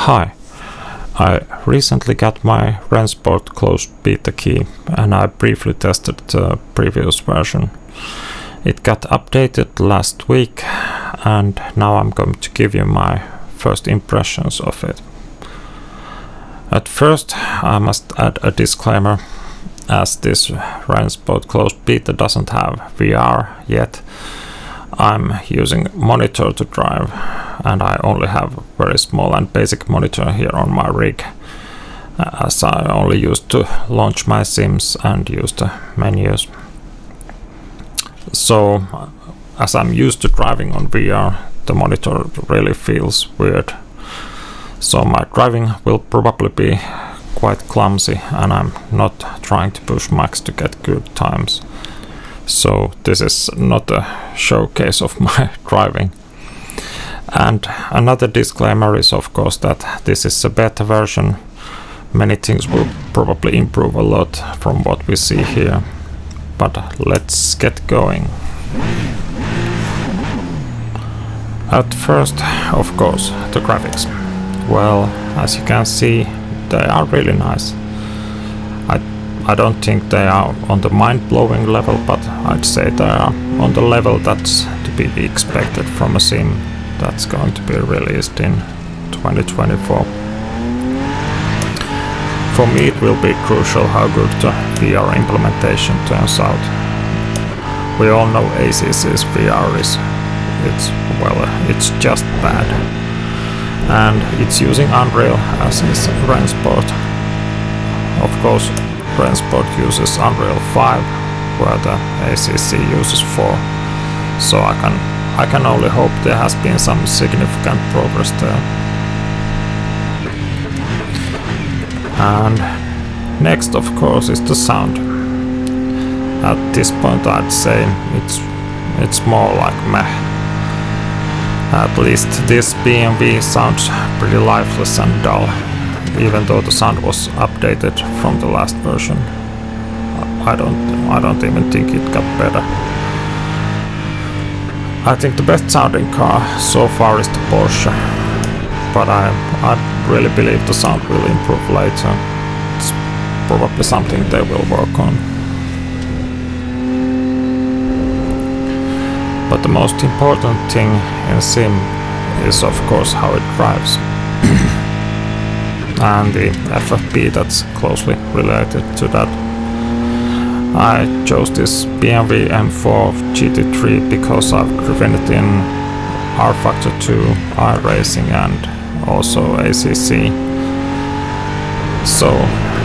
Hi, I recently got my Rennsport closed beta key and I briefly tested the previous version. It got updated last week and now I'm going to give you my first impressions of it. At first I must add a disclaimer, as this Rennsport closed beta doesn't have VR yet. I'm using monitor to drive and I only have a very small and basic monitor here on my rig, as I only used to launch my sims and use the menus. So as I'm used to driving on VR, the monitor really feels weird. So my driving will probably be quite clumsy and I'm not trying to push max to get good times. So this is not a showcase of my driving. And another disclaimer is of course that this is a beta version. Many things will probably improve a lot from what we see here. But let's get going. At first, of course, the graphics. Well, as you can see, they are really nice. I don't think they are on the mind-blowing level, but I'd say they are on the level that's to be expected from a sim that's going to be released in 2024. For me it will be crucial how good the VR implementation turns out. We all know ACC's VR is, it's just bad. And it's using Unreal as is Rennsport. Of course, Rennsport uses Unreal 5, where the ACC uses 4. So I can only hope there has been some significant progress there. And next, of course, is the sound. At this point, I'd say it's more like meh. At least this BMW sounds pretty lifeless and dull, even though the sound was updated from the last version. I don't even think it got better. I think the best sounding car so far is the Porsche, but I really believe the sound will improve later. It's probably something they will work on. But the most important thing in sim is of course how it drives. And the FFP that's closely related to that. I chose this BMW M4 GT3 because I've driven it in R-Factor 2, iRacing and also ACC. So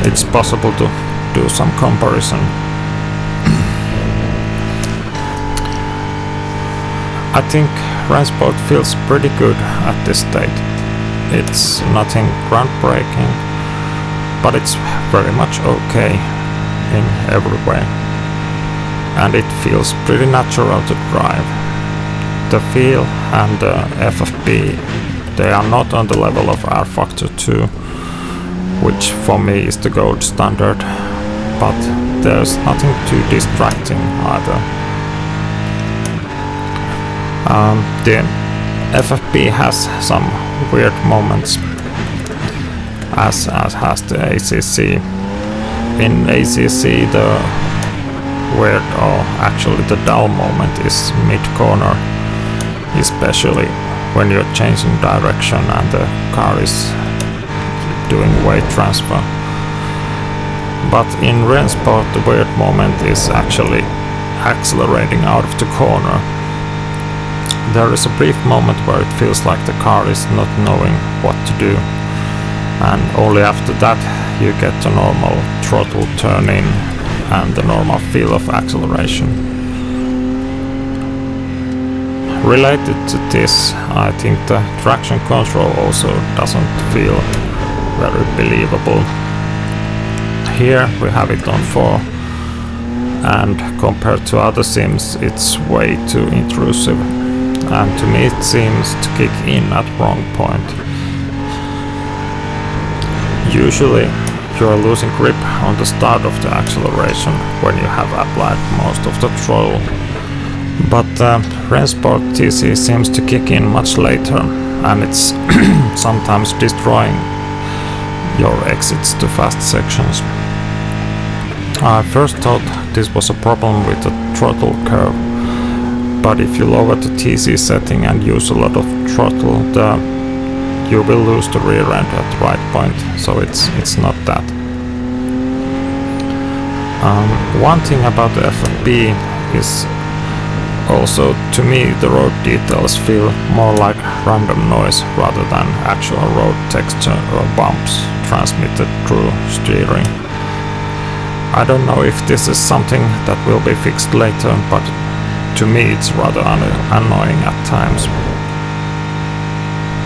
it's possible to do some comparison. I think Rennsport feels pretty good at this state. It's nothing groundbreaking, but it's very much okay in every way. And it feels pretty natural to drive. The feel and the FFP, they are not on the level of R-Factor 2, which for me is the gold standard, but there's nothing too distracting either. The FFP has some weird moments, as has the ACC. In ACC the weird, or actually the dull moment is mid-corner, especially when you're changing direction and the car is doing weight transfer. But in Rennsport the weird moment is actually accelerating out of the corner. There is a brief moment where it feels like the car is not knowing what to do, and only after that you get the normal throttle turn in and the normal feel of acceleration. Related to this, I think the traction control also doesn't feel very believable. Here we have it on 4, and compared to other sims it's way too intrusive. And to me it seems to kick in at wrong point. Usually you are losing grip on the start of the acceleration when you have applied most of the throttle. But Rennsport TC seems to kick in much later, and it's sometimes destroying your exits to fast sections. I first thought this was a problem with the throttle curve, but if you lower the TC setting and use a lot of throttle, you will lose the rear end at the right point, so it's not that. One thing about the FFB is also, to me, the road details feel more like random noise rather than actual road texture or bumps transmitted through steering. I don't know if this is something that will be fixed later, but to me it's rather annoying at times.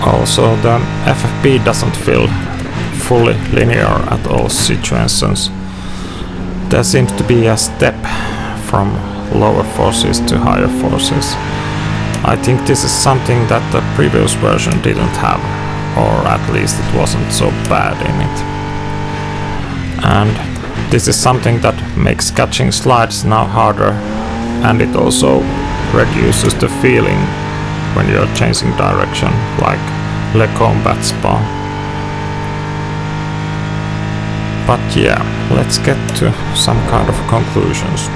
Also, the FFB doesn't feel fully linear at all situations. There seems to be a step from lower forces to higher forces. I think this is something that the previous version didn't have, or at least it wasn't so bad in it. And this is something that makes catching slides now harder, and it also reduces the feeling when you're changing direction, like Le Combat Spa. But yeah, let's get to some kind of conclusions.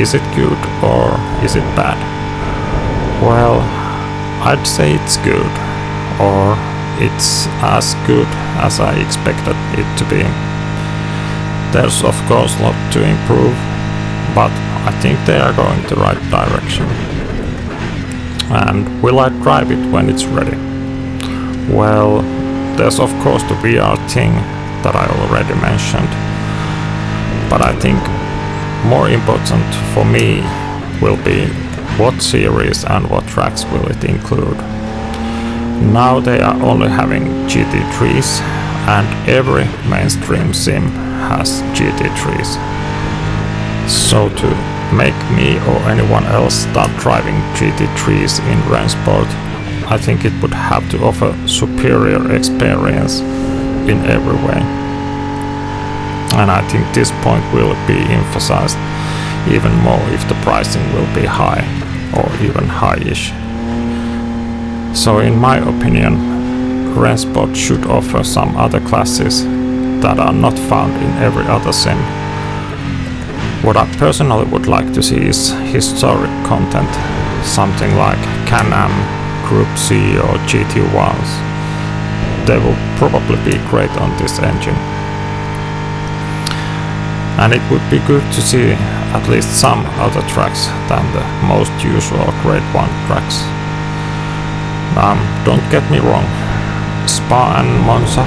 Is it good or is it bad? Well, I'd say it's good, or it's as good as I expected it to be. There's of course a lot to improve, but I think they are going the right direction. And will I drive it when it's ready? Well, there's of course the VR thing that I already mentioned, but I think more important for me will be what series and what tracks will it include. Now they are only having GT3s, and every mainstream sim has GT3s. So to make me or anyone else start driving GT3s in Rennsport, I think it would have to offer superior experience in every way. And I think this point will be emphasized even more if the pricing will be high, or even high-ish. So in my opinion, Rennsport should offer some other classes that are not found in every other sim. What I personally would like to see is historic content, something like Can-Am, Group C or GT1s. They will probably be great on this engine. And it would be good to see at least some other tracks than the most usual Grade 1 tracks. Don't get me wrong, Spa and Monza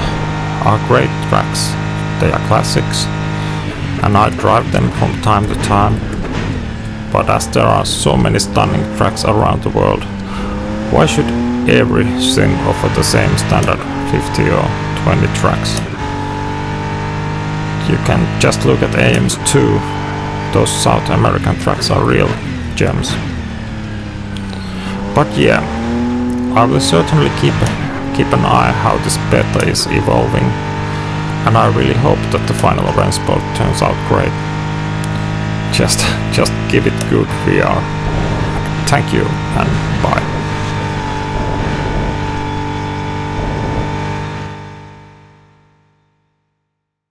are great tracks, they are classics, and I drive them from time to time, but as there are so many stunning tracks around the world, why should every sim offer the same standard 50 or 20 tracks? You can just look at AM's 2, those South American tracks are real gems. But yeah, I will certainly keep an eye how this beta is evolving, and I really hope that the final Rennsport turns out great. Just give it good VR. Thank you and bye.